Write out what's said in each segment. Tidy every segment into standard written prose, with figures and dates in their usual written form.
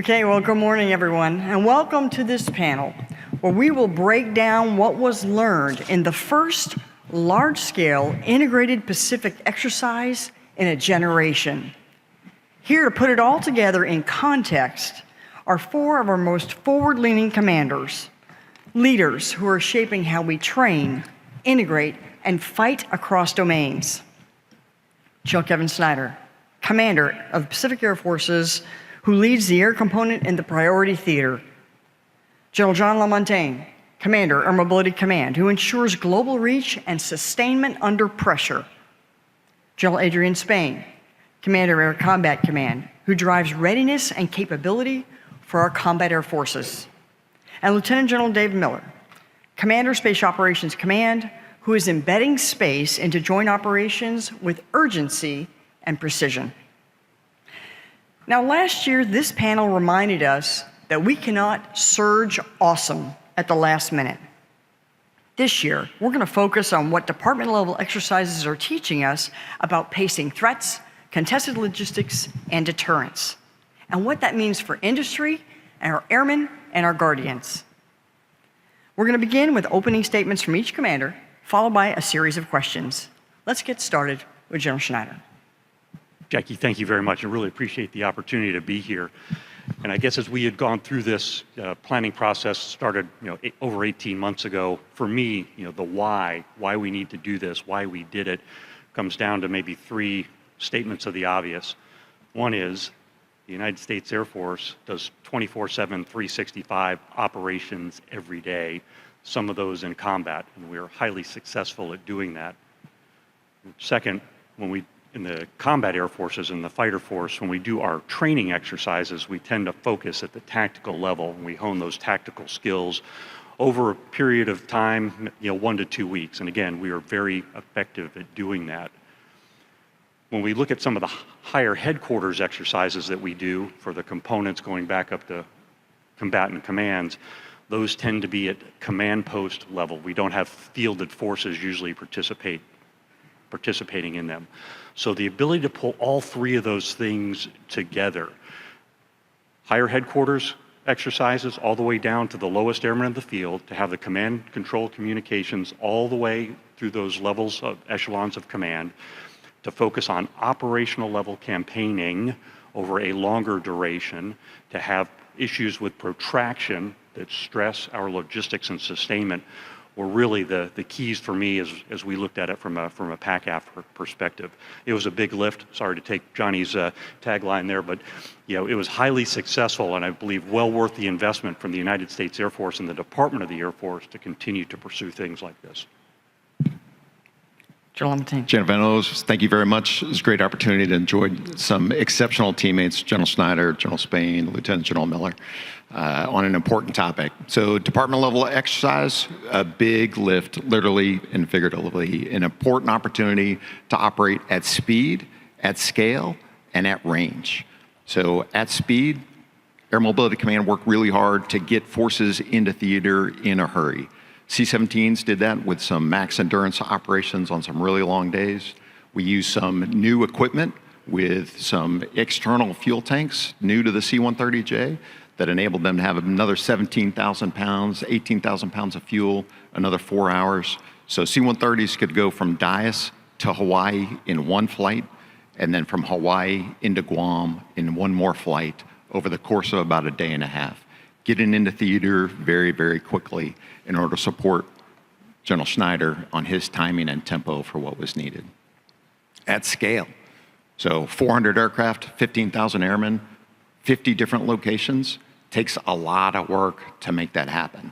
Okay, well, good morning, everyone, and welcome to this panel, where we will break down what was learned in the first large-scale integrated Pacific exercise in a generation. Here to put it all together in context are four of our most forward-leaning commanders, leaders who are shaping how we train, integrate, and fight across domains. General Kevin Schneider, Commander of the Pacific Air Forces, who leads the air component in the Priority Theater. General John Lamontagne, Commander, Air Mobility Command, who ensures global reach and sustainment under pressure. General Adrian L, Commander, Air Combat Command, who drives readiness and capability for our combat air forces. And Lieutenant General Dave Miller, Commander, Space Operations Command, who is embedding space into joint operations with urgency and precision. Now, last year, this panel reminded us that we cannot surge awesome at the last minute. This year, we're going to focus on what department-level exercises are teaching us about pacing threats, contested logistics, and deterrence, and what that means for industry and our airmen and our guardians. We're going to begin with opening statements from each commander, followed by a series of questions. Let's get started with General Schneider. Jackie, thank you very much. I really appreciate the opportunity to be here. And I guess as we had gone through this planning process, started over 18 months ago, for me, the why we need to do this, why we did it, comes down to maybe three statements of the obvious. One is the United States Air Force does 24/7, 365 operations every day, some of those in combat, and we're highly successful at doing that. Second, in the combat air forces and the fighter force, when we do our training exercises, we tend to focus at the tactical level, and we hone those tactical skills over a period of time, 1 to 2 weeks. And again, we are very effective at doing that. When we look at some of the higher headquarters exercises that we do for the components going back up to combatant commands, those tend to be at command post level. We don't have fielded forces usually participating in them. So the ability to pull all three of those things together, higher headquarters exercises all the way down to the lowest airman in the field, to have the command control communications all the way through those levels of echelons of command, to focus on operational level campaigning over a longer duration, to have issues with protraction that stress our logistics and sustainment, were really the keys for me as we looked at it from a PACAF perspective. It was a big lift. Sorry to take Johnny's tagline there, but it was highly successful, and I believe well worth the investment from the United States Air Force and the Department of the Air Force to continue to pursue things like this. General Lamontagne. General, thank you very much. It was a great opportunity to enjoy some exceptional teammates, General Schneider, General Spain, Lieutenant General Miller, on an important topic. So department level exercise, a big lift, literally and figuratively, an important opportunity to operate at speed, at scale, and at range. So at speed, Air Mobility Command worked really hard to get forces into theater in a hurry. C-17s did that with some max endurance operations on some really long days. We used some new equipment with some external fuel tanks new to the C-130J that enabled them to have another 17,000 pounds, 18,000 pounds of fuel, another 4 hours. So C-130s could go from Dias to Hawaii in one flight, and then from Hawaii into Guam in one more flight over the course of about a day and a half, getting into theater very, very quickly in order to support General Schneider on his timing and tempo for what was needed. At scale, so 400 aircraft, 15,000 airmen, 50 different locations, takes a lot of work to make that happen.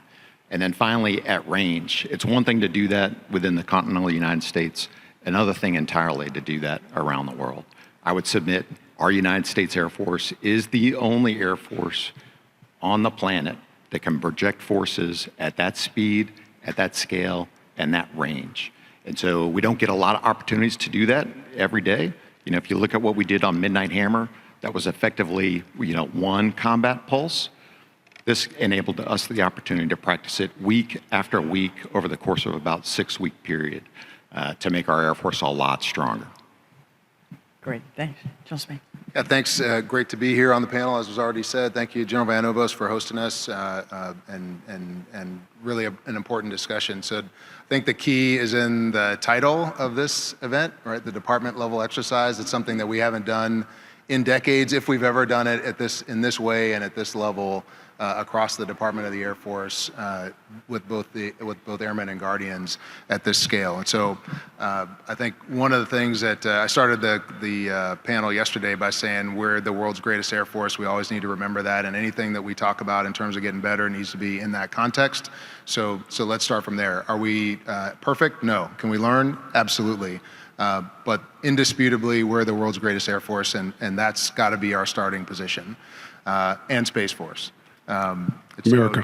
And then finally, at range, it's one thing to do that within the continental United States, another thing entirely to do that around the world. I would submit our United States Air Force is the only Air Force on the planet that can project forces at that speed, at that scale, and that range. And so we don't get a lot of opportunities to do that every day. If you look at what we did on Midnight Hammer, that was effectively, one combat pulse. This enabled us the opportunity to practice it week after week over the course of about a 6-week period to make our Air Force a lot stronger. Great, thanks. General Spain. Yeah, thanks. Great to be here on the panel, as was already said. Thank you, General Van Ovost, for hosting us, and really an important discussion. So I think the key is in the title of this event, right? The department level exercise. It's something that we haven't done in decades, if we've ever done it in this way and at this level across the Department of the Air Force with both airmen and guardians at this scale. And so I think one of the things that I started the panel yesterday by saying we're the world's greatest Air Force. We always need to remember that, and anything that we talk about in terms of getting better needs to be in that context. So let's start from there. Are we perfect? No. Can we learn? Absolutely. But indisputably, we're the world's greatest Air Force, and that's got to be our starting position, and Space Force. America.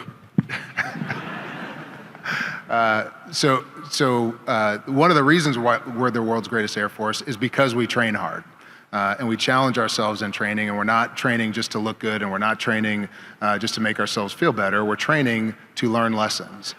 One of the reasons why we're the world's greatest Air Force is because we train hard. And we challenge ourselves in training, and we're not training just to look good, and we're not training just to make ourselves feel better. We're training to learn lessons.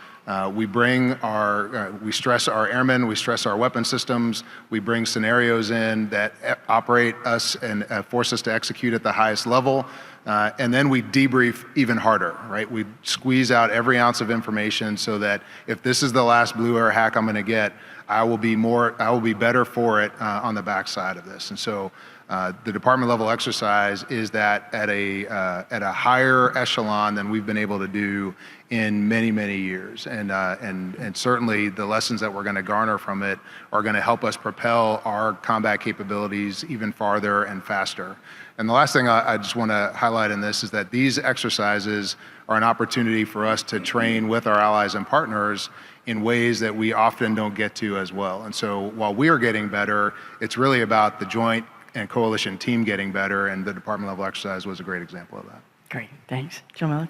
We stress our airmen, we stress our weapon systems, we bring scenarios in that operate us and force us to execute at the highest level, and then we debrief even harder, right? We squeeze out every ounce of information so that if this is the last blue air hack I'm gonna get, I will be better for it on the backside of this. And so the department level exercise is that at a higher echelon than we've been able to do in many, many years. And certainly the lessons that we're gonna garner from it are gonna help us propel our combat capabilities even farther and faster. And the last thing I just wanna highlight in this is that these exercises are an opportunity for us to train with our allies and partners in ways that we often don't get to as well. And so while we are getting better, it's really about the joint and coalition team getting better, and the department level exercise was a great example of that. Great, thanks. General Miller?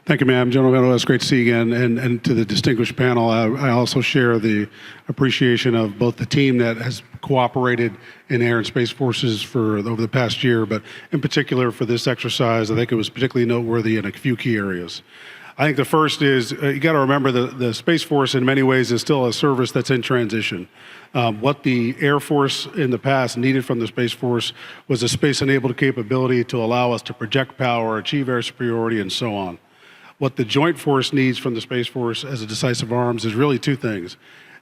Thank you, ma'am. General Van Ovost, it's great to see you again. And to the distinguished panel, I also share the appreciation of both the team that has cooperated in Air and Space Forces over the past year, but in particular for this exercise, I think it was particularly noteworthy in a few key areas. I think the first is, you got to remember the Space Force in many ways is still a service that's in transition. What the Air Force in the past needed from the Space Force was a space-enabled capability to allow us to project power, achieve air superiority, and so on. What the Joint Force needs from the Space Force as a decisive arms is really two things.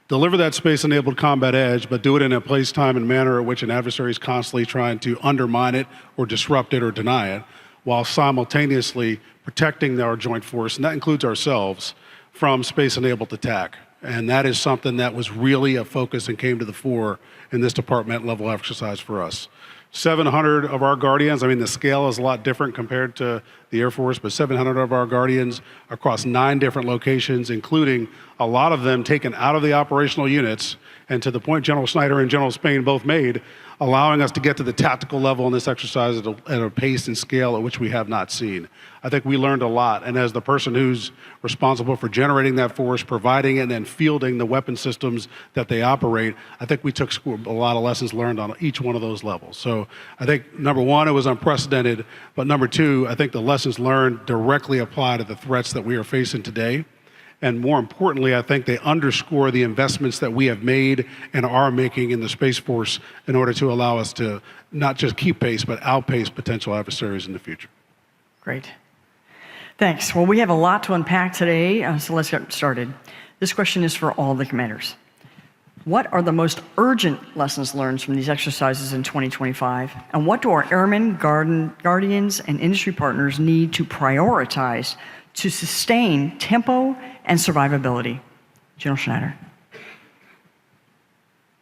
Deliver that space-enabled combat edge, but do it in a place, time, and manner at which an adversary is constantly trying to undermine it or disrupt it or deny it, while simultaneously protecting our joint force, and that includes ourselves, from space-enabled attack. And that is something that was really a focus and came to the fore in this department level exercise for us. 700 of our Guardians, I mean, the scale is a lot different compared to the Air Force, but 700 of our Guardians across 9 different locations, including a lot of them taken out of the operational units, and to the point General Schneider and General Spain both made, allowing us to get to the tactical level in this exercise at a pace and scale at which we have not seen. I think we learned a lot, and as the person who's responsible for generating that force, providing it, and then fielding the weapon systems that they operate, I think we took a lot of lessons learned on each one of those levels. So I think, number one, it was unprecedented, but number two, I think the lessons learned directly apply to the threats that we are facing today. And more importantly, I think they underscore the investments that we have made and are making in the Space Force in order to allow us to not just keep pace, but outpace potential adversaries in the future. Great. Thanks. Well, we have a lot to unpack today, so let's get started. This question is for all the commanders. What are the most urgent lessons learned from these exercises in 2025? And what do our airmen, guardians, and industry partners need to prioritize to sustain tempo and survivability? General Schneider.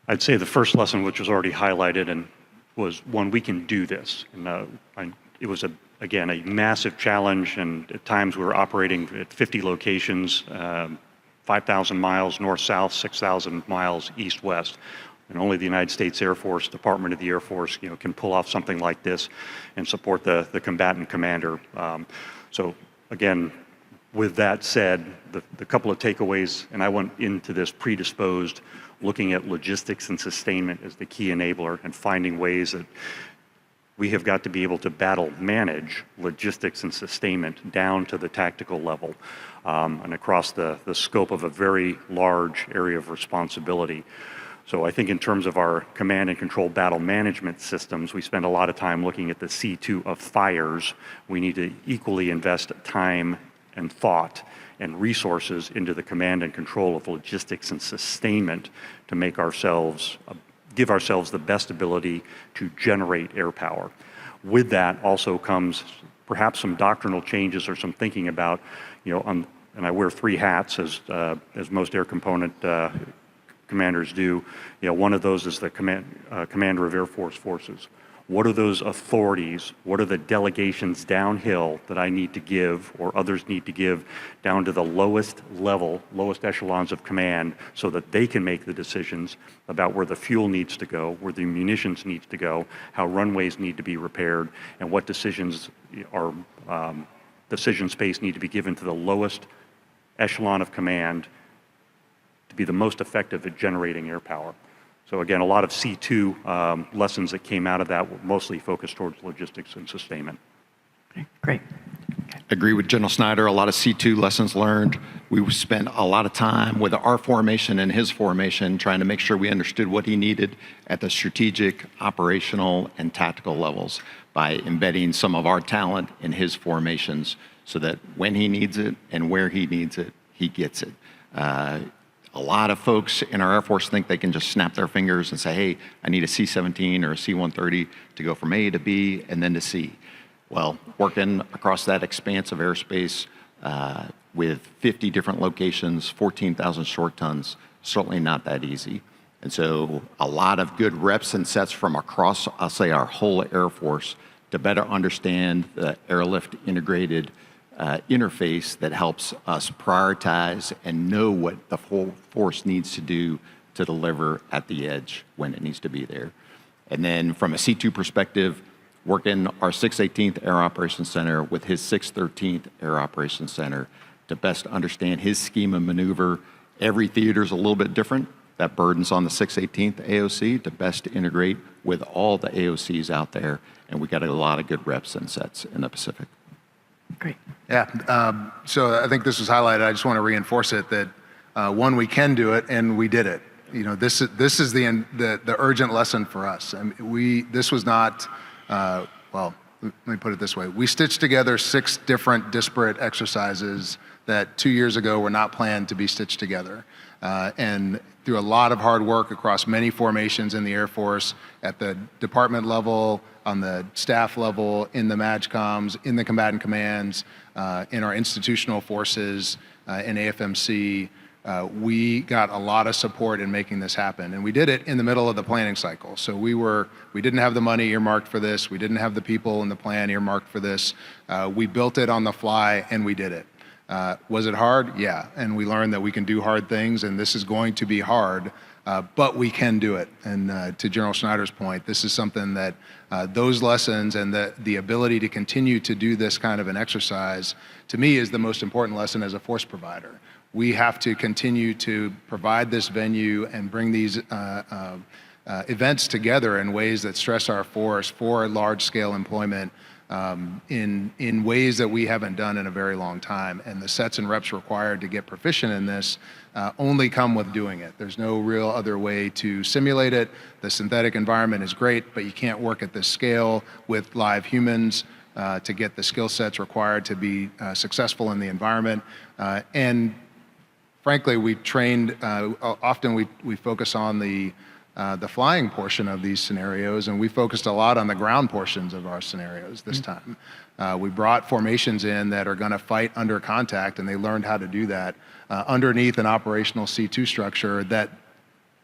I'd say the first lesson, which was already highlighted, and was one, we can do this. And it was, again, a massive challenge, and at times we were operating at 50 locations, 5,000 miles north-south, 6,000 miles east-west. And only the United States Air Force, Department of the Air Force, can pull off something like this and support the combatant commander. So again, with that said, the couple of takeaways, and I went into this predisposed, looking at logistics and sustainment as the key enabler and finding ways that we have got to be able to battle manage logistics and sustainment down to the tactical level and across the scope of a very large area of responsibility. So I think in terms of our command and control battle management systems, we spend a lot of time looking at the C2 of fires. We need to equally invest time and thought and resources into the command and control of logistics and sustainment to make ourselves, give ourselves the best ability to generate air power. With that also comes perhaps some doctrinal changes or some thinking about, and I wear 3 hats as most air component commanders do. One of those is the commander of Air Force forces. What are those authorities? What are the delegations downhill that I need to give or others need to give down to the lowest level, lowest echelons of command so that they can make the decisions about where the fuel needs to go, where the munitions needs to go, how runways need to be repaired, and what decisions are, decision space need to be given to the lowest echelon of command to be the most effective at generating air power. So again, a lot of C2 lessons that came out of that were mostly focused towards logistics and sustainment. Okay, great. Agree with General Schneider, a lot of C2 lessons learned. We spent a lot of time with our formation and his formation trying to make sure we understood what he needed at the strategic, operational, and tactical levels by embedding some of our talent in his formations so that when he needs it and where he needs it, he gets it. A lot of folks in our Air Force think they can just snap their fingers and say, hey, I need a C-17 or a C-130 to go from A to B and then to C. Well, working across that expanse of airspace with 50 different locations, 14,000 short tons, certainly not that easy. And so a lot of good reps and sets from across, I'll say, our whole Air Force to better understand the airlift integrated interface that helps us prioritize and know what the whole force needs to do to deliver at the edge when it needs to be there. And then from a C2 perspective, working our 618th Air Operations Center with his 613th Air Operations Center to best understand his scheme of maneuver. Every theater is a little bit different. That burden's on the 618th AOC to best integrate with all the AOCs out there. And we got a lot of good reps and sets in the Pacific. Great. Yeah, so I think this was highlighted. I just want to reinforce it that one, we can do it, and we did it. This is the urgent lesson for us. I mean, this was not, well, let me put it this way. We stitched together 6 different disparate exercises that 2 years ago were not planned to be stitched together. And through a lot of hard work across many formations in the Air Force, at the department level, on the staff level, in the MAGCOMs, in the combatant commands, in our institutional forces, in AFMC, we got a lot of support in making this happen. And we did it in the middle of the planning cycle. So we didn't have the money earmarked for this. We didn't have the people in the plan earmarked for this. We built it on the fly, and we did it. Was it hard? Yeah. And we learned that we can do hard things, and this is going to be hard, but we can do it. And to General Schneider's point, this is something that those lessons and the ability to continue to do this kind of an exercise, to me, is the most important lesson as a force provider. We have to continue to provide this venue and bring these events together in ways that stress our force for large-scale employment in ways that we haven't done in a very long time. And the sets and reps required to get proficient in this only come with doing it. There's no real other way to simulate it. The synthetic environment is great, but you can't work at this scale with live humans to get the skill sets required to be successful in the environment. And frankly, we trained, often we focus on the flying portion of these scenarios, and we focused a lot on the ground portions of our scenarios this time. We brought formations in that are going to fight under contact, and they learned how to do that underneath an operational C2 structure that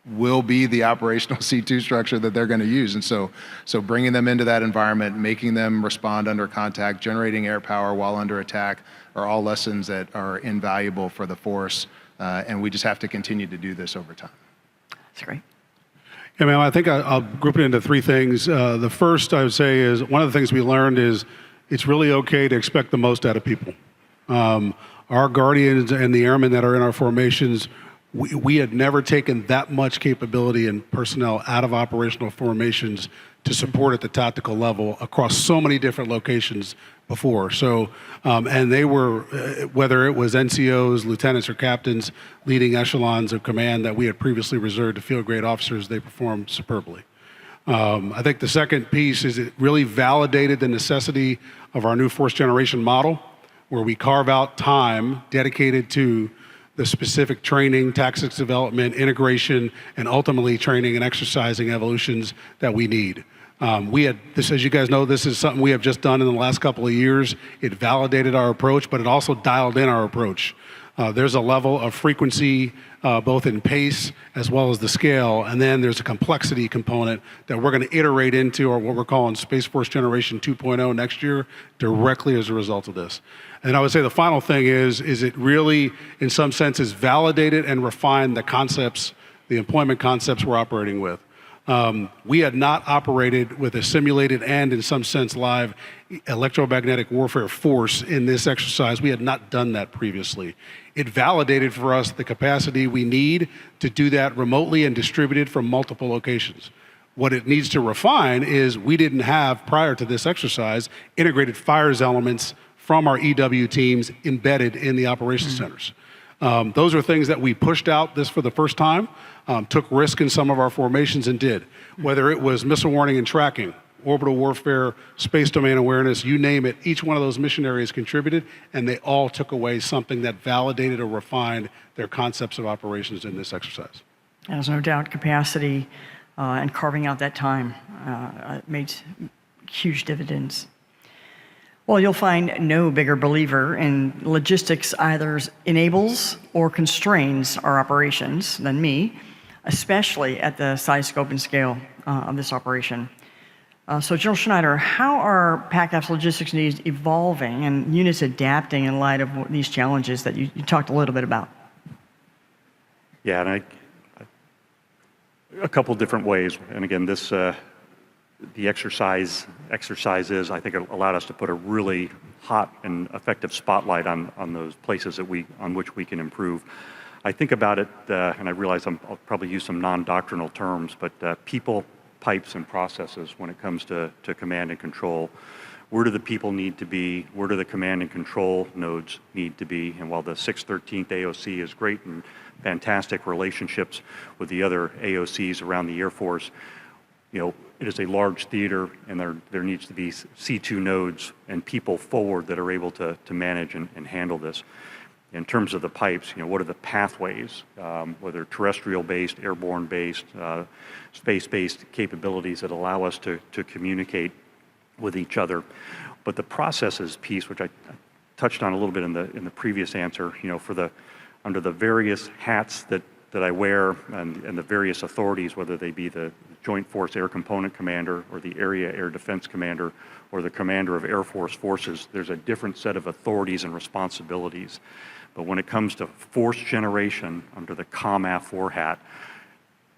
will be the operational C2 structure that they're going to use. And so bringing them into that environment, making them respond under contact, generating air power while under attack are all lessons that are invaluable for the force, and we just have to continue to do this over time. That's great. Yeah, man, I think I'll group it into 3 things. The first I would say is one of the things we learned is it's really okay to expect the most out of people. Our Guardians and the airmen that are in our formations, we had never taken that much capability and personnel out of operational formations to support at the tactical level across so many different locations before. So, and they were, whether it was NCOs, lieutenants, or captains, leading echelons of command that we had previously reserved to field grade officers, they performed superbly. I think the second piece is it really validated the necessity of our new force generation model, where we carve out time dedicated to the specific training, tactics development, integration, and ultimately training and exercising evolutions that we need. We had this, as you guys know, this is something we have just done in the last couple of years. It validated our approach, but it also dialed in our approach. There's a level of frequency, both in pace as well as the scale, and then there's a complexity component that we're going to iterate into, or what we're calling Space Force Generation 2.0 next year, directly as a result of this. And I would say the final thing is it really, in some senses, validated and refined the concepts, the employment concepts we're operating with. We had not operated with a simulated and, in some sense, live electromagnetic warfare force in this exercise. We had not done that previously. It validated for us the capacity we need to do that remotely and distributed from multiple locations. What it needs to refine is we didn't have, prior to this exercise, integrated fires elements from our EW teams embedded in the operations centers. Those are things that we pushed out this for the first time, took risk in some of our formations and did. Whether it was missile warning and tracking, orbital warfare, space domain awareness, you name it, each one of those mission areas contributed, and they all took away something that validated or refined their concepts of operations in this exercise. There's no doubt capacity and carving out that time made huge dividends. Well, you'll find no bigger believer in logistics either enables or constrains our operations than me, especially at the size, scope, and scale of this operation. So General Schneider, how are PACAF's logistics needs evolving and units adapting in light of these challenges that you talked a little bit about? Yeah, and a couple different ways. And again, this the exercises, I think, it allowed us to put a really hot and effective spotlight on those places that on which we can improve. I think about it, and I realize I'll probably use some non-doctrinal terms, but people, pipes, and processes when it comes to command and control. Where do the people need to be? Where do the command and control nodes need to be? And while the 613th AOC is great and fantastic relationships with the other AOCs around the Air Force, it is a large theater, and there needs to be C2 nodes and people forward that are able to manage and handle this. In terms of the pipes, what are the pathways, whether terrestrial-based, airborne-based, space-based capabilities that allow us to communicate with each other. But the processes piece, which I touched on a little bit in the previous answer, under the various hats that I wear and the various authorities, whether they be the Joint Force Air Component Commander or the Area Air Defense Commander or the Commander of Air Force Forces, there's a different set of authorities and responsibilities. But when it comes to force generation under the COMAF4 hat,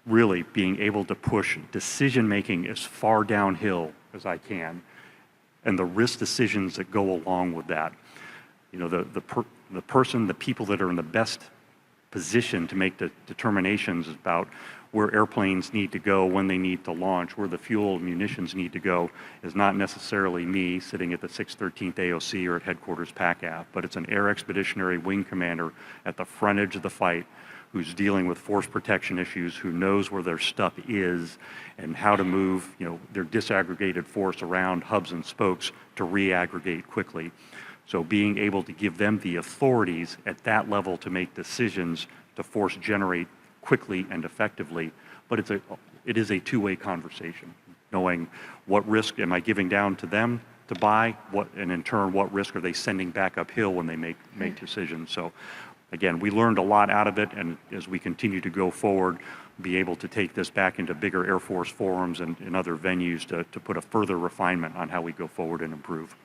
really being able to push decision-making as far downhill as I can, and the risk decisions that go along with that. The people that are in the best position to make the determinations about where airplanes need to go, when they need to launch, where the fuel and munitions need to go, is not necessarily me sitting at the 613th AOC or at headquarters PACAF, but it's an Air Expeditionary Wing Commander at the front edge of the fight who's dealing with force protection issues, who knows where their stuff is and how to move their disaggregated force around hubs and spokes to reaggregate quickly. So being able to give them the authorities at that level to make decisions to force generate quickly and effectively, but it is a two-way conversation, knowing what risk am I giving down to them to buy, and in turn, what risk are they sending back uphill when they make decisions. So again, we learned a lot out of it, and as we continue to go forward, be able to take this back into bigger Air Force forums and other venues to put a further refinement on how we go forward and improve.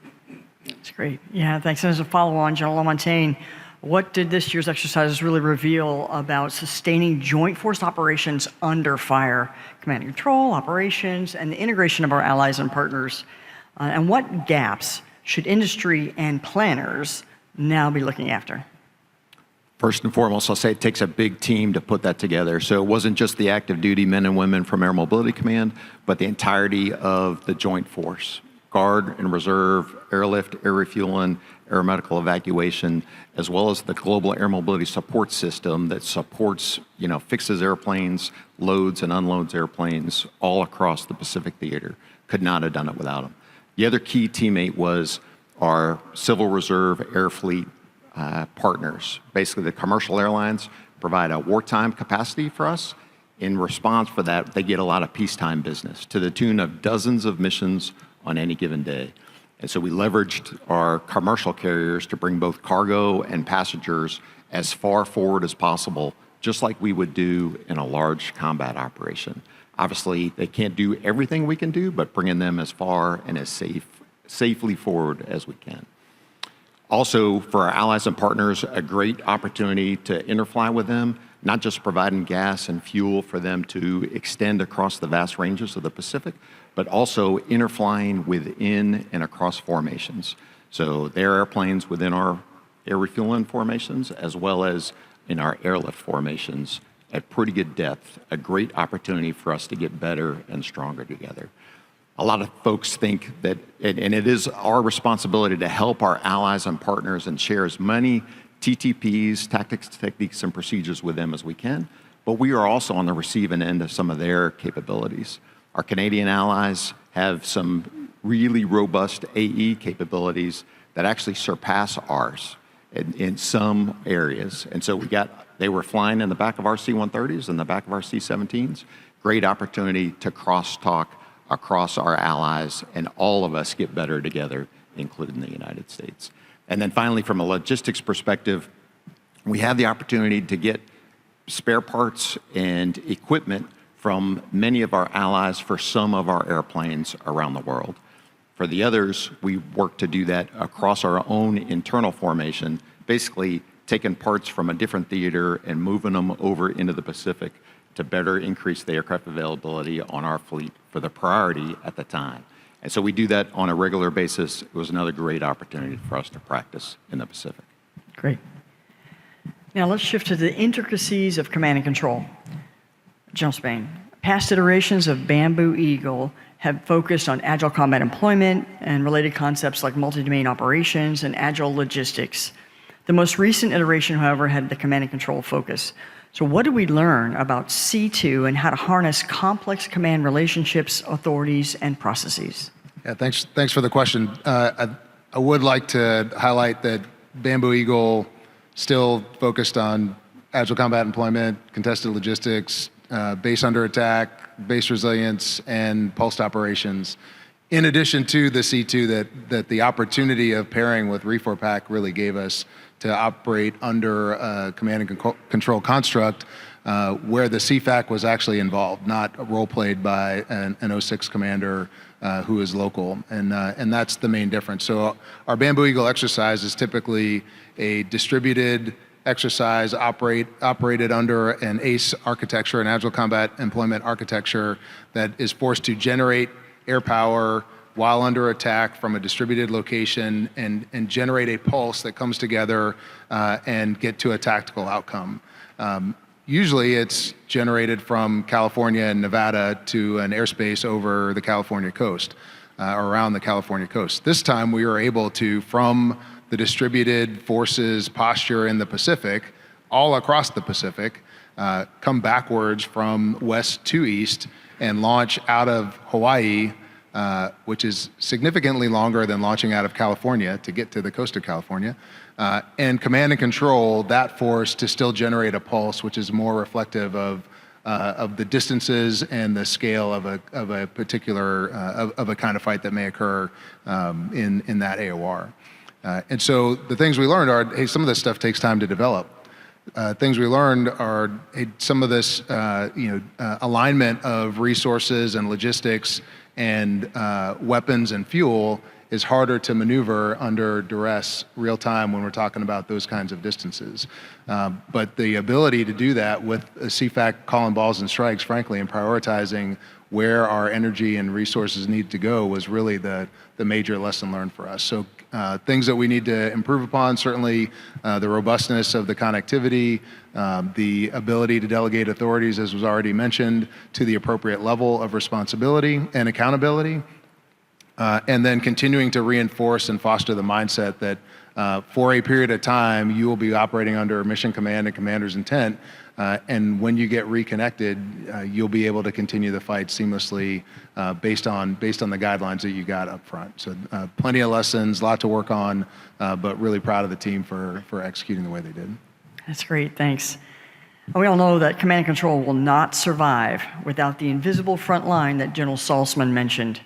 That's great. Yeah, thanks. And as a follow-on, General Lamontagne, what did this year's exercises really reveal about sustaining joint force operations under fire, command and control, operations, and the integration of our allies and partners? And what gaps should industry and planners now be looking after? First and foremost, I'll say it takes a big team to put that together. So it wasn't just the active duty men and women from Air Mobility Command, but the entirety of the joint force. Guard and reserve, airlift, air refueling, air medical evacuation, as well as the global air mobility support system that supports, fixes airplanes, loads and unloads airplanes all across the Pacific theater. Could not have done it without them. The other key teammate was our Civil Reserve Air Fleet partners. Basically, the commercial airlines provide a wartime capacity for us. In response for that, they get a lot of peacetime business to the tune of dozens of missions on any given day. And so we leveraged our commercial carriers to bring both cargo and passengers as far forward as possible, just like we would do in a large combat operation. Obviously, they can't do everything we can do, but bringing them as far and as safely forward as we can. Also, for our allies and partners, a great opportunity to interfly with them, not just providing gas and fuel for them to extend across the vast ranges of the Pacific, but also interflying within and across formations. So their airplanes within our air refueling formations, as well as in our airlift formations at pretty good depth, a great opportunity for us to get better and stronger together. A lot of folks think that, and it is our responsibility to help our allies and partners and share as many TTPs, tactics, techniques, and procedures with them as we can, but we are also on the receiving end of some of their capabilities. Our Canadian allies have some really robust AE capabilities that actually surpass ours in some areas. And so they were flying in the back of our C-130s and the back of our C-17s. Great opportunity to cross-talk across our allies and all of us get better together, including the United States. And then finally, from a logistics perspective, we have the opportunity to get spare parts and equipment from many of our allies for some of our airplanes around the world. For the others, we work to do that across our own internal formation, basically taking parts from a different theater and moving them over into the Pacific to better increase the aircraft availability on our fleet for the priority at the time. And so we do that on a regular basis. It was another great opportunity for us to practice in the Pacific. Great. Now let's shift to the intricacies of command and control. General Spain, past iterations of Bamboo Eagle have focused on agile combat employment and related concepts like multi-domain operations and agile logistics. The most recent iteration, however, had the command and control focus. So what did we learn about C2 and how to harness complex command relationships, authorities, and processes? Yeah, thanks for the question. I would like to highlight that Bamboo Eagle still focused on agile combat employment, contested logistics, base under attack, base resilience, and pulsed operations. In addition to the C2 that the opportunity of pairing with RE4PAC really gave us to operate under a command and control construct where the CFAC was actually involved, not role played by an 06 commander who is local, and that's the main difference. So our Bamboo Eagle exercise is typically a distributed exercise operated under an ACE architecture, an agile combat employment architecture that is forced to generate air power while under attack from a distributed location and generate a pulse that comes together and get to a tactical outcome. Usually it's generated from California and Nevada to an airspace over the California coast, or around the California coast. This time we were able to, from the distributed forces posture in the Pacific, all across the Pacific, come backwards from west to east and launch out of Hawaii, which is significantly longer than launching out of California to get to the coast of California, and command and control that force to still generate a pulse, which is more reflective of the distances and the scale of a particular of a kind of fight that may occur in that AOR. And so the things we learned are, hey, some of this stuff takes time to develop. Things we learned are some of this alignment of resources and logistics and weapons and fuel is harder to maneuver under duress real time when we're talking about those kinds of distances. But the ability to do that with a CFAC calling balls and strikes, frankly, and prioritizing where our energy and resources need to go was really the major lesson learned for us. So things that we need to improve upon, certainly the robustness of the connectivity, the ability to delegate authorities, as was already mentioned, to the appropriate level of responsibility and accountability, and then continuing to reinforce and foster the mindset that for a period of time, you will be operating under mission command and commander's intent. And when you get reconnected, you'll be able to continue the fight seamlessly based on the guidelines that you got up front. So plenty of lessons, a lot to work on, but really proud of the team for executing the way they did. That's great, thanks. We all know that command and control will not survive without the invisible front line that General Saltzman mentioned.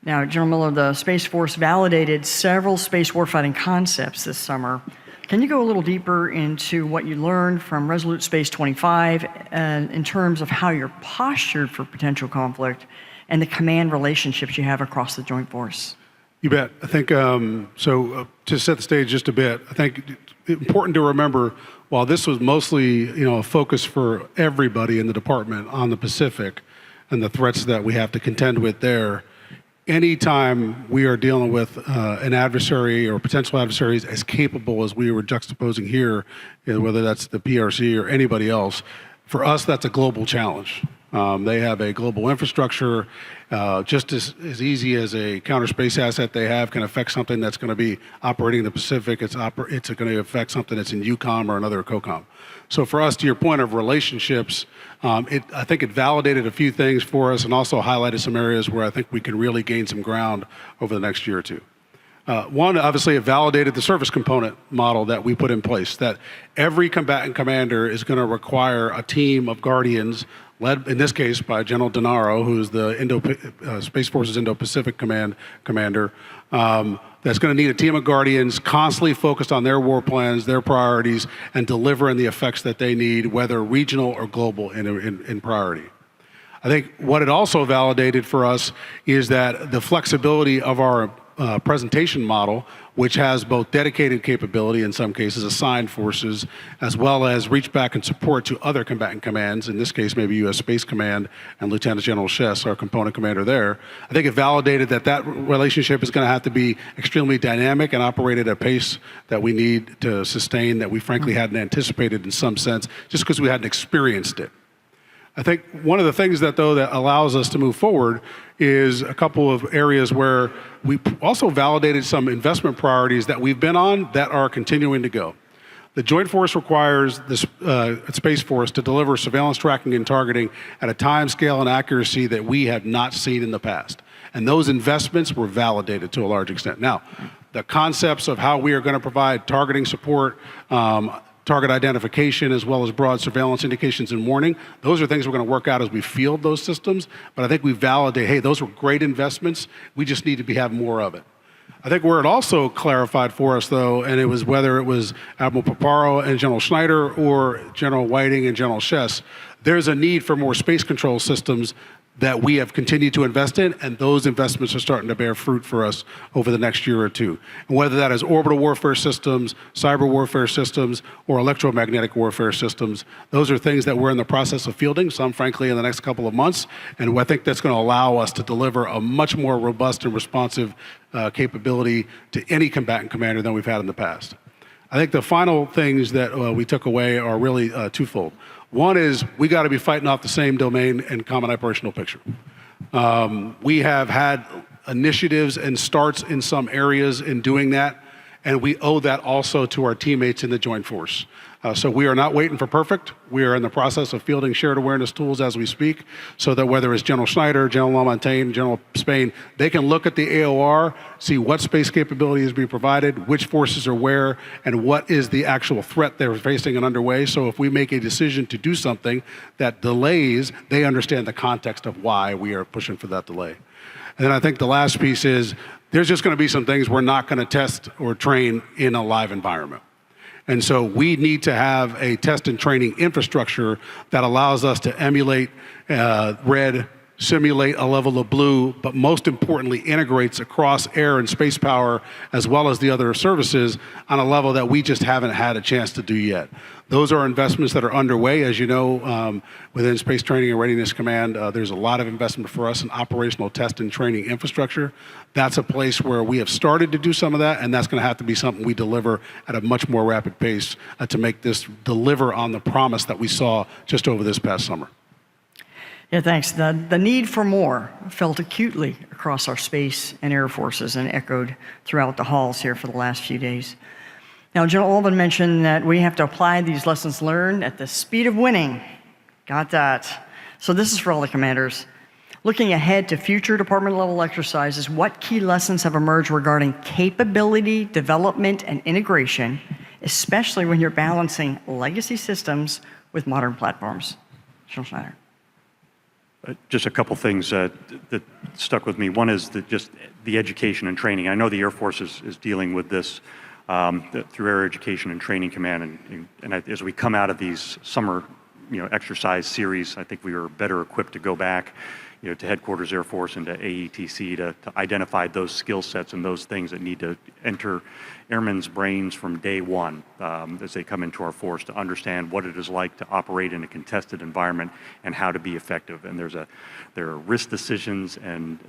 Now, General Miller, the Space Force validated several space warfighting concepts this summer. Can you go a little deeper into what you learned from Resolute Space 25 in terms of how you're postured for potential conflict and the command relationships you have across the Joint Force? You bet. I think, to set the stage just a bit, I think it's important to remember, while this was mostly, a focus for everybody in the department on the Pacific and the threats that we have to contend with there, anytime we are dealing with an adversary or potential adversaries as capable as we were juxtaposing here, whether that's the PRC or anybody else, for us, that's a global challenge. They have a global infrastructure. Just as easy as a counter space asset they have can affect something that's going to be operating in the Pacific. It's going to affect something that's in EUCOM or another COCOM. So for us, to your point of relationships, I think it validated a few things for us and also highlighted some areas where I think we can really gain some ground over the next year or two. One, obviously, it validated the service component model that we put in place, that every combatant commander is going to require a team of guardians led, in this case, by General Denaro, who's the Space Force's Indo-Pacific commander, that's going to need a team of guardians constantly focused on their war plans, their priorities, and delivering the effects that they need, whether regional or global in priority. I think what it also validated for us is that the flexibility of our presentation model, which has both dedicated capability, in some cases assigned forces, as well as reach back and support to other combatant commands, in this case maybe U.S. Space Command and Lieutenant General Chess, our component commander there. I think it validated that relationship is going to have to be extremely dynamic and operate at a pace that we need to sustain that we frankly hadn't anticipated in some sense, just because we hadn't experienced it. I think one of the things that allows us to move forward is a couple of areas where we also validated some investment priorities that we've been on that are continuing to go. The Joint Force requires the Space Force to deliver surveillance, tracking, and targeting at a time, scale, and accuracy that we have not seen in the past. And those investments were validated to a large extent. Now, the concepts of how we are going to provide targeting support, target identification, as well as broad surveillance indications and warning. Those are things we're going to work out as we field those systems. But I think we validate, hey, those were great investments. We just need to have more of it. I think where it also clarified for us, though, and it was whether it was Admiral Paparo and General Schneider or General Whiting and General Chess, there's a need for more space control systems that we have continued to invest in, and those investments are starting to bear fruit for us over the next year or two. And whether that is orbital warfare systems, cyber warfare systems, or electromagnetic warfare systems, those are things that we're in the process of fielding, some frankly in the next couple of months, and I think that's going to allow us to deliver a much more robust and responsive capability to any combatant commander than we've had in the past. I think the final things that we took away are really twofold. One is we got to be fighting off the same domain and common operational picture. We have had initiatives and starts in some areas in doing that, and we owe that also to our teammates in the Joint Force. So we are not waiting for perfect. We are in the process of fielding shared awareness tools as we speak, so that whether it's General Schneider, General Lamontagne, General Spain, they can look at the AOR, see what space capability is being provided, which forces are where, and what is the actual threat they're facing and underway. So if we make a decision to do something that delays, they understand the context of why we are pushing for that delay. And then I think the last piece is there's just going to be some things we're not going to test or train in a live environment. And so we need to have a test and training infrastructure that allows us to emulate red simulate a level of blue, but most importantly, integrates across air and space power as well as the other services on a level that we just haven't had a chance to do yet. Those are investments that are underway. As you know, within Space Training and Readiness Command, there's a lot of investment for us in operational test and training infrastructure. That's a place where we have started to do some of that, and that's going to have to be something we deliver at a much more rapid pace to make this deliver on the promise that we saw just over this past summer. Yeah, thanks. The need for more felt acutely across our space and air forces and echoed throughout the halls here for the last few days. Now, General Alvin mentioned that we have to apply these lessons learned at the speed of winning. Got that. So this is for all the commanders. Looking ahead to future department-level exercises, what key lessons have emerged regarding capability, development, and integration, especially when you're balancing legacy systems with modern platforms? General Schneider. Just a couple things that stuck with me. One is just the education and training. I know the Air Force is dealing with this through Air Education and Training Command, and as we come out of these summer, exercise series, I think we are better equipped to go back, to Headquarters Air Force and to AETC to identify those skill sets and those things that need to enter airmen's brains from day one as they come into our force, to understand what it is like to operate in a contested environment and how to be effective. And there are risk decisions and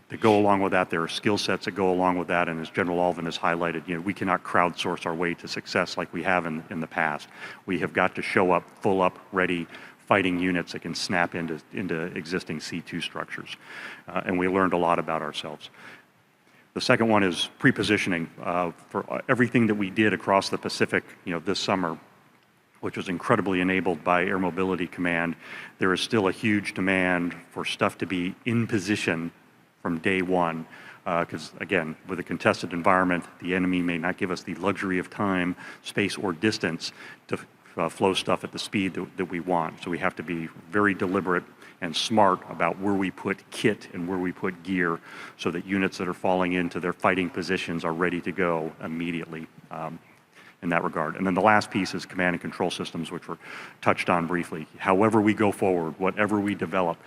that go along with that. There are skill sets that go along with that. And as General Alvin has highlighted, we cannot crowdsource our way to success like we have in the past. We have got to show up, full up, ready, fighting units that can snap into existing C2 structures. And we learned a lot about ourselves. The second one is prepositioning. For everything that we did across the Pacific, this summer, which was incredibly enabled by Air Mobility Command, there is still a huge demand for stuff to be in position from day one. Because again, with a contested environment, the enemy may not give us the luxury of time, space, or distance to flow stuff at the speed that we want. So we have to be very deliberate and smart about where we put kit and where we put gear so that units that are falling into their fighting positions are ready to go immediately in that regard. And then the last piece is command and control systems, which were touched on briefly. However we go forward, whatever we develop,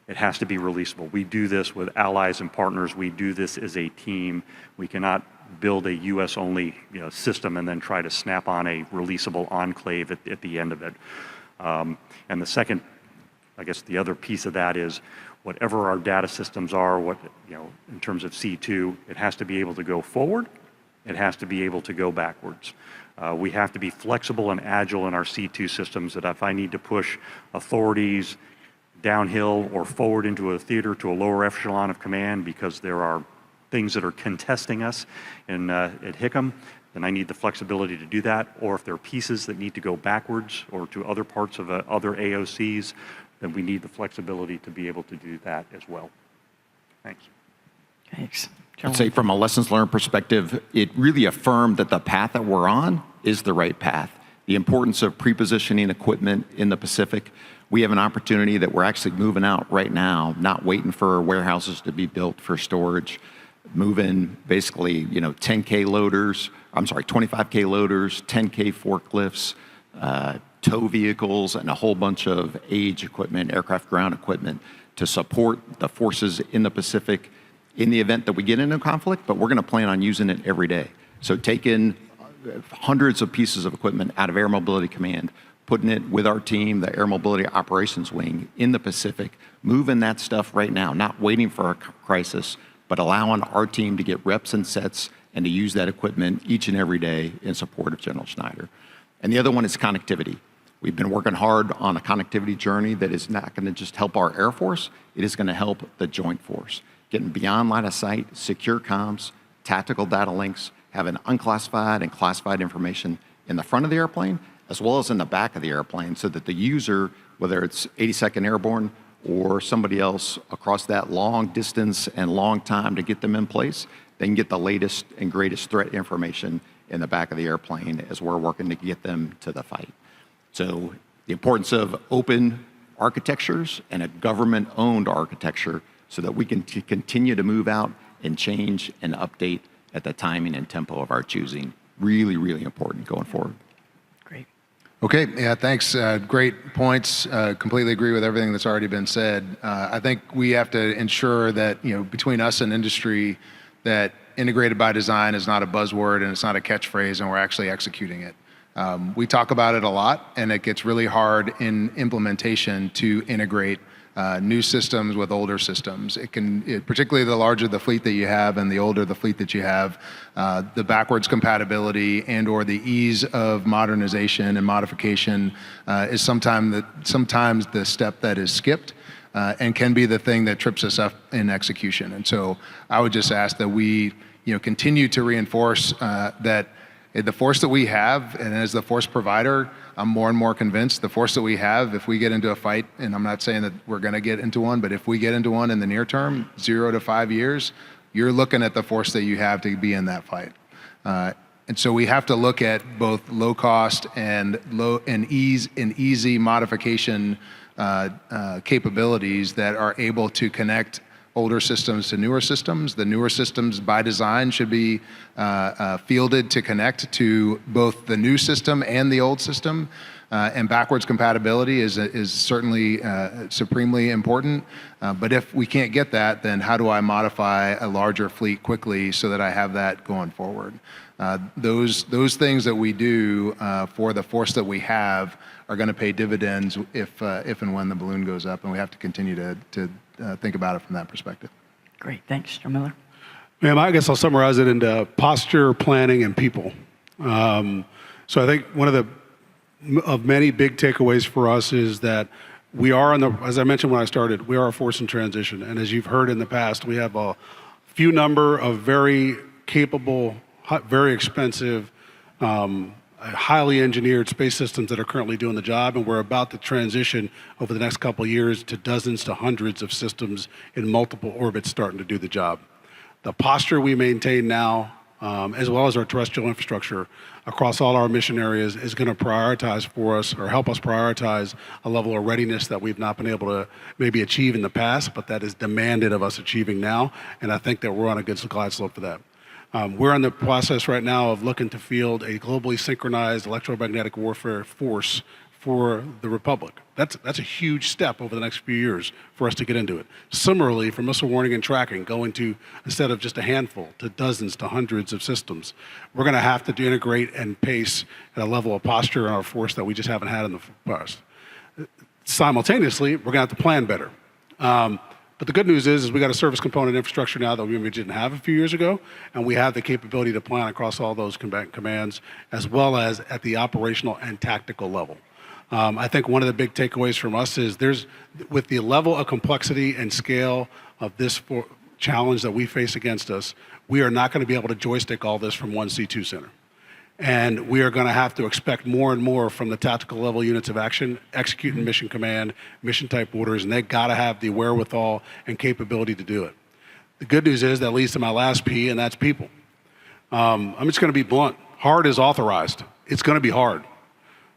it has to be releasable. We do this with allies and partners. We do this as a team. We cannot build a U.S.-only system and then try to snap on a releasable enclave at the end of it. And the second, I guess the other piece of that is whatever our data systems are, in terms of C2, it has to be able to go forward. It has to be able to go backwards. We have to be flexible and agile in our C2 systems, that if I need to push authorities downhill or forward into a theater to a lower echelon of command because there are things that are contesting us at HICM, then I need the flexibility to do that. Or if there are pieces that need to go backwards or to other parts of other AOCs, then we need the flexibility to be able to do that as well. Thanks. Thanks. I'd say from a lessons learned perspective, it really affirmed that the path that we're on is the right path. The importance of prepositioning equipment in the Pacific. We have an opportunity that we're actually moving out right now, not waiting for warehouses to be built for storage. Moving basically, 10K loaders, 25K loaders, 10K forklifts, tow vehicles, and a whole bunch of age equipment, aircraft ground equipment to support the forces in the Pacific in the event that we get into conflict, but we're going to plan on using it every day. So taking hundreds of pieces of equipment out of Air Mobility Command, putting it with our team, the Air Mobility Operations Wing in the Pacific, moving that stuff right now, not waiting for a crisis, but allowing our team to get reps and sets and to use that equipment each and every day in support of General Schneider. And the other one is connectivity. We've been working hard on a connectivity journey that is not going to just help our Air Force, it is going to help the Joint Force. Getting beyond line of sight, secure comms, tactical data links, having unclassified and classified information in the front of the airplane, as well as in the back of the airplane, so that the user, whether it's 82nd Airborne or somebody else across that long distance and long time to get them in place, they can get the latest and greatest threat information in the back of the airplane as we're working to get them to the fight. So the importance of open architectures and a government-owned architecture so that we can continue to move out and change and update at the timing and tempo of our choosing. Really, really important going forward. Great. Okay, yeah, thanks. Great points. Completely agree with everything that's already been said. I think we have to ensure that, between us and industry, that integrated by design is not a buzzword and it's not a catchphrase, and we're actually executing it. We talk about it a lot, and it gets really hard in implementation to integrate new systems with older systems. Particularly the larger the fleet that you have and the older the fleet that you have, the backwards compatibility and or the ease of modernization and modification is sometimes the step that is skipped and can be the thing that trips us up in execution. And so I would just ask that we continue to reinforce that the force that we have, and as the force provider, I'm more and more convinced the force that we have, if we get into a fight, and I'm not saying that we're going to get into one, but if we get into one in the near term, 0 to 5 years, you're looking at the force that you have to be in that fight. And so we have to look at both low cost and easy modification capabilities that are able to connect older systems to newer systems. The newer systems by design should be fielded to connect to both the new system and the old system. And backwards compatibility is certainly supremely important. But if we can't get that, then how do I modify a larger fleet quickly so that I have that going forward? Those things that we do for the force that we have are going to pay dividends if and when the balloon goes up, and we have to continue to think about it from that perspective. Great, thanks, Joe Miller. Ma'am, I guess I'll summarize it into posture, planning, and people. So I think one of many big takeaways for us is that we are as I mentioned when I started, we are a force in transition. And as you've heard in the past, we have a few number of very capable, very expensive, highly engineered space systems that are currently doing the job, and we're about to transition over the next couple of years to dozens to hundreds of systems in multiple orbits starting to do the job. The posture we maintain now, as well as our terrestrial infrastructure across all our mission areas, is going to prioritize for us, or help us prioritize, a level of readiness that we've not been able to maybe achieve in the past, but that is demanded of us achieving now, and I think that we're on a good glide slope for that. We're in the process right now of looking to field a globally synchronized electromagnetic warfare force for the Republic. That's a huge step over the next few years for us to get into it. Similarly, for missile warning and tracking, going to, instead of just a handful, to dozens to hundreds of systems, we're going to have to integrate and pace at a level of posture in our force that we just haven't had in the past. Simultaneously, we're going to have to plan better. But the good news is we got a service component infrastructure now that we didn't have a few years ago, and we have the capability to plan across all those commands, as well as at the operational and tactical level. I think one of the big takeaways from us is with the level of complexity and scale of this challenge that we face against us, we are not going to be able to joystick all this from one C2 center. And we are going to have to expect more and more from the tactical level units of action, executing mission command, mission type orders, and they've got to have the wherewithal and capability to do it. The good news is that leads to my last P, and that's people. I'm just going to be blunt. Hard is authorized. It's going to be hard.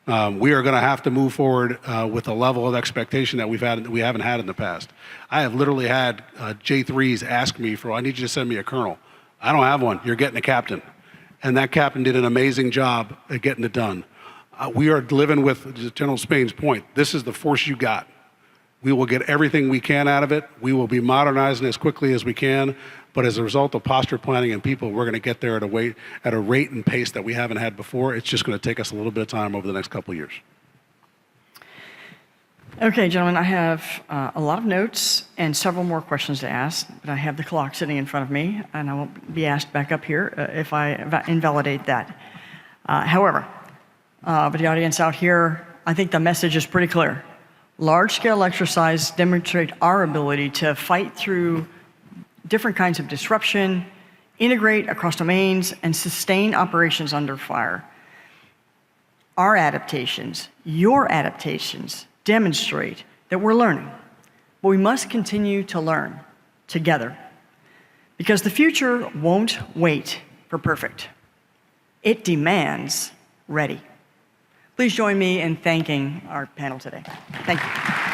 We are going to have to move forward with a level of expectation that we haven't had in the past. I have literally had J3s ask me I need you to send me a colonel. I don't have one. You're getting a captain. And that captain did an amazing job at getting it done. We are living with General Spain's point. This is the force you got. We will get everything we can out of it. We will be modernizing as quickly as we can. But as a result of posture planning and people, we're going to get there at a rate and pace that we haven't had before. It's just going to take us a little bit of time over the next couple of years. Okay, gentlemen, I have a lot of notes and several more questions to ask, but I have the clock sitting in front of me, and I won't be asked back up here if I invalidate that. However, but the audience out here, I think the message is pretty clear. Large-scale exercise demonstrate our ability to fight through different kinds of disruption, integrate across domains, and sustain operations under fire. Our adaptations, your adaptations, demonstrate that we're learning, but we must continue to learn together because the future won't wait for perfect. It demands ready. Please join me in thanking our panel today. Thank you.